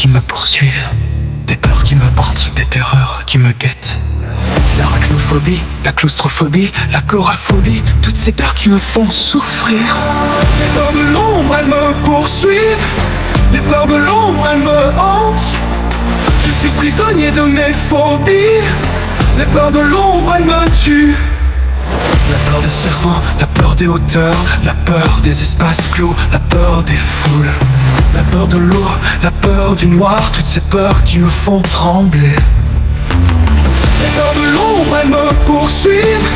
qui me poursuivent, des peurs qui me hantent, des terreurs qui me guettent. L'arachnophobie, la claustrophobie, l'agoraphobie, toutes ces peurs qui me font souffrir. Les peurs de l'ombre, elles me poursuivent, les peurs de l'ombre, elles me hantent. Je suis prisonnier de mes phobies, les peurs de l'ombre, elles me tuent. La peur des serpents, la peur des hauteurs, la peur des espaces clos, la peur des foules, la peur de l'eau, la peur du noir, toutes ces peurs qui me font trembler. Les peurs de l'ombre, elles me poursuivent,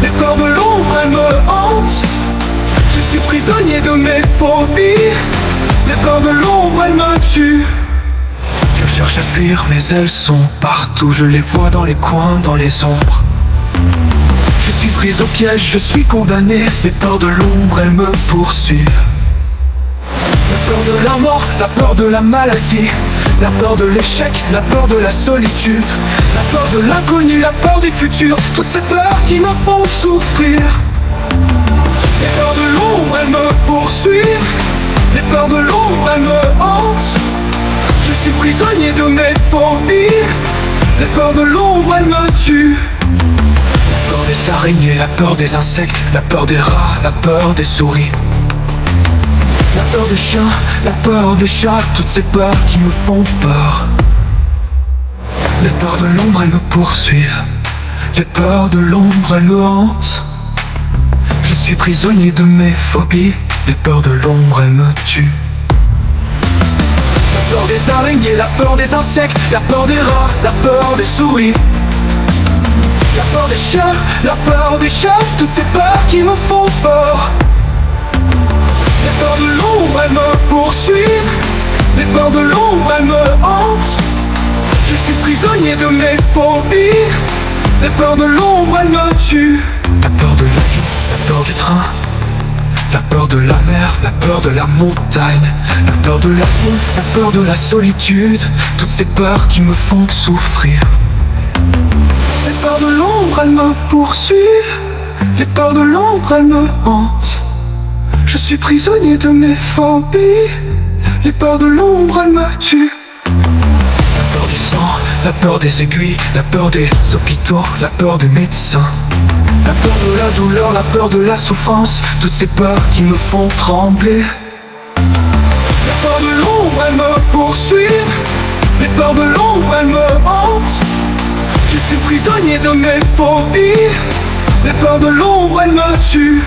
les peurs de l'ombre, elles me hantent. Je suis prisonnier de mes phobies, les peurs de l'ombre, elles me tuent. Je cherche à fuir, mais elles sont partout, je les vois dans les coins, dans les ombres. Je suis pris au piège, je suis condamné, les peurs de l'ombre, elles me poursuivent. La peur de la mort, la peur de la maladie, la peur de l'échec, la peur de la solitude, la peur de l'inconnu, la peur du futur, toutes ces peurs qui me font souffrir. Les peurs de l'ombre, elles me poursuivent, les peurs de l'ombre, elles me hantent. Je suis prisonnier de mes phobies, les peurs de l'ombre, elles me tuent. La peur des araignées, la peur des insectes, la peur des rats, la peur des souris, la peur des chiens, la peur des chats, toutes ces peurs qui me font peur. Les peurs de l'ombre, elles me poursuivent, les peurs de l'ombre, elles me hantent. Je suis prisonnier de mes phobies, les peurs de l'ombre, elles me tuent. La peur des araignées, la peur des insectes, la peur des rats, la peur des souris, la peur des chiens, la peur des chats, toutes ces peurs qui me font peur. Les peurs de l'ombre, elles me poursuivent, les peurs de l'ombre, elles me hantent. Je suis prisonnier de mes phobies, les peurs de l'ombre, elles me tuent. La peur de l'avion, la peur du train, la peur de la mer, la peur de la montagne, la peur de la foule, la peur de la solitude, toutes ces peurs qui me font souffrir. Les peurs de l'ombre, elles me poursuivent, les peurs de l'ombre, elles me hantent. Je suis prisonnier de mes phobies, les peurs de l'ombre, elles me tuent. La peur du sang, la peur des aiguilles, la peur des hôpitaux, la peur des médecins, la peur de la douleur, la peur de la souffrance, toutes ces peurs qui me font trembler. Les peurs de l'ombre, elles me poursuivent, les peurs de l'ombre, elles me hantent. Je suis prisonnier de mes phobies, les peurs de l'ombre, elles me tuent.